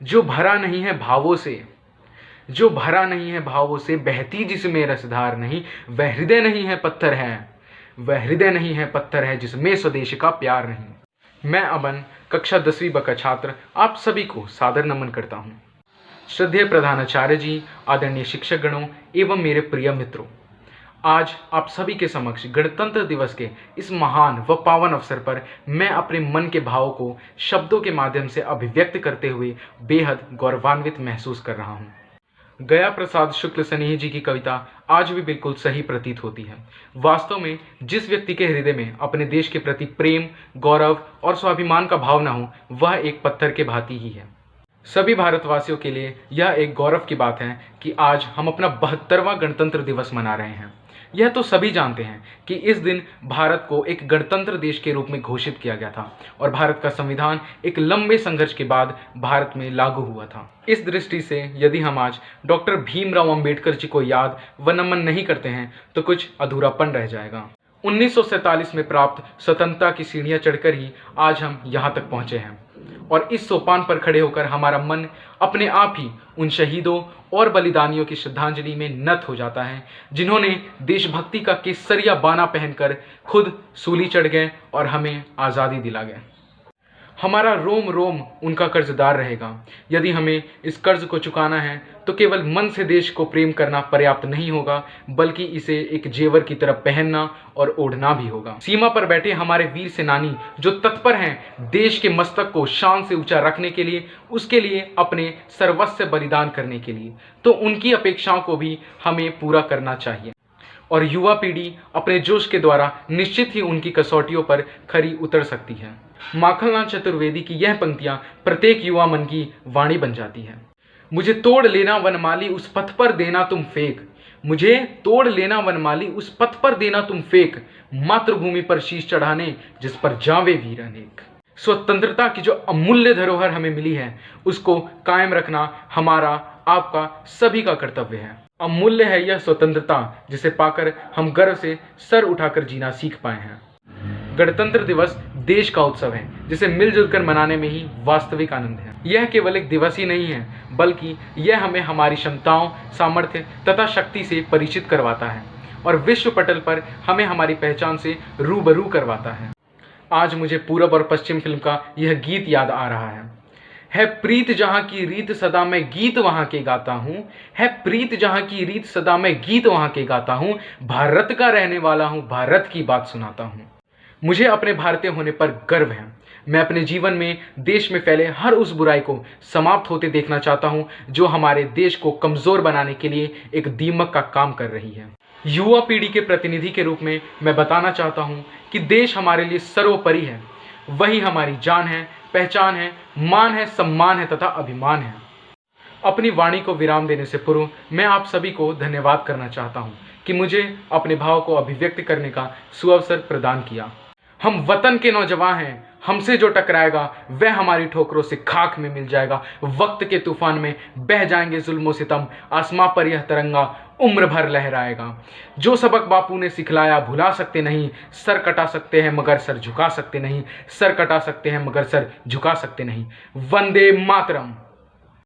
जो भरा नहीं है भावों से, जो भरा नहीं है भावों से, बहती जिसमें रसधार नहीं, वह हृदय नहीं है पत्थर है, वह हृदय नहीं है पत्थर है जिसमें स्वदेश का प्यार नहीं। मैं अमन, कक्षा 10वीं ब का छात्र, आप सभी को सादर नमन करता हूँ। श्रद्धेय प्रधानाचार्य जी, आदरणीय शिक्षक गणों एवं मेरे प्रिय मित्रों, आज आप सभी के समक्ष गणतंत्र दिवस के इस महान व पावन अवसर पर मैं अपने मन के भावों को शब्दों के माध्यम से अभिव्यक्त करते हुए बेहद गौरवान्वित महसूस कर रहा हूँ। गया प्रसाद शुक्ल सनेही जी की कविता आज भी बिल्कुल सही प्रतीत होती है। वास्तव में जिस व्यक्ति के हृदय में अपने देश के प्रति प्रेम, गौरव और स्वाभिमान का भाव न हो, वह एक पत्थर के भांति ही है। सभी भारतवासियों के लिए यह एक गौरव की बात है कि आज हम अपना 72वां गणतंत्र दिवस मना रहे हैं। यह तो सभी जानते हैं कि इस दिन भारत को एक गणतंत्र देश के रूप में घोषित किया गया था और भारत का संविधान एक लंबे संघर्ष के बाद भारत में लागू हुआ था। इस दृष्टि से यदि हम आज डॉक्टर भीमराव अंबेडकर जी को याद व नमन नहीं करते हैं तो कुछ अधूरापन रह जाएगा। 1947 में प्राप्त स्वतंत्रता की सीढ़ियां चढ़कर ही आज हम यहाँ तक पहुँचे हैं और इस सोपान पर खड़े होकर हमारा मन अपने आप ही उन शहीदों और बलिदानियों की श्रद्धांजलि में नत हो जाता है, जिन्होंने देशभक्ति का केसरिया बाना पहनकर खुद सूली चढ़ गए और हमें आज़ादी दिला गए। हमारा रोम रोम उनका कर्जदार रहेगा। यदि हमें इस कर्ज को चुकाना है तो केवल मन से देश को प्रेम करना पर्याप्त नहीं होगा, बल्कि इसे एक जेवर की तरह पहनना और ओढ़ना भी होगा। सीमा पर बैठे हमारे वीर सेनानी जो तत्पर हैं देश के मस्तक को शान से ऊंचा रखने के लिए, उसके लिए अपने सर्वस्व बलिदान करने के लिए, तो उनकी अपेक्षाओं को भी हमें पूरा करना चाहिए। और युवा पीढ़ी अपने जोश के द्वारा निश्चित ही उनकी कसौटियों पर खरी उतर सकती है। माखनलाल चतुर्वेदी की यह पंक्तियां प्रत्येक युवा मन की वाणी बन जाती है। मुझे तोड़ लेना वनमाली उस पथ पर देना तुम फेंक, मुझे तोड़ लेना वनमाली उस पथ पर देना तुम फेंक, मातृभूमि पर शीश चढ़ाने जिस पर जावे वीर अनेक। स्वतंत्रता की जो अमूल्य धरोहर हमें मिली है उसको कायम रखना हमारा आपका सभी का कर्तव्य है। अमूल्य है यह स्वतंत्रता जिसे पाकर हम गर्व से सर उठाकर जीना सीख पाए हैं। गणतंत्र दिवस देश का उत्सव है जिसे मिलजुल कर मनाने में ही वास्तविक आनंद है। यह केवल एक दिवस ही नहीं है, बल्कि यह हमें हमारी क्षमताओं, सामर्थ्य तथा शक्ति से परिचित करवाता है और विश्व पटल पर हमें हमारी पहचान से रूबरू करवाता है। आज मुझे पूरब और पश्चिम फिल्म का यह गीत याद आ रहा है प्रीत जहाँ की रीत सदा मैं गीत वहाँ के गाता हूँ, है प्रीत जहाँ की रीत सदा मैं गीत वहाँ के गाता हूँ, भारत का रहने वाला हूँ, भारत की बात सुनाता हूँ। मुझे अपने भारतीय होने पर गर्व है। मैं अपने जीवन में देश में फैले हर उस बुराई को समाप्त होते देखना चाहता हूँ जो हमारे देश को कमज़ोर बनाने के लिए एक दीमक का काम कर रही है। युवा पीढ़ी के प्रतिनिधि के रूप में मैं बताना चाहता हूँ कि देश हमारे लिए सर्वोपरि है। वही हमारी जान है, पहचान है, मान है, सम्मान है तथा अभिमान है। अपनी वाणी को विराम देने से पूर्व मैं आप सभी को धन्यवाद करना चाहता हूँ कि मुझे अपने भाव को अभिव्यक्त करने का सुअवसर प्रदान किया। हम वतन के नौजवान हैं, हमसे जो टकराएगा वह हमारी ठोकरों से खाक में मिल जाएगा। वक्त के तूफान में बह जाएंगे जुल्मों सितम, आसमां पर यह तिरंगा उम्र भर लहराएगा। जो सबक बापू ने सिखलाया भुला सकते नहीं, सर कटा सकते हैं मगर सर झुका सकते नहीं, सर कटा सकते हैं मगर सर झुका सकते नहीं। वंदे मातरम।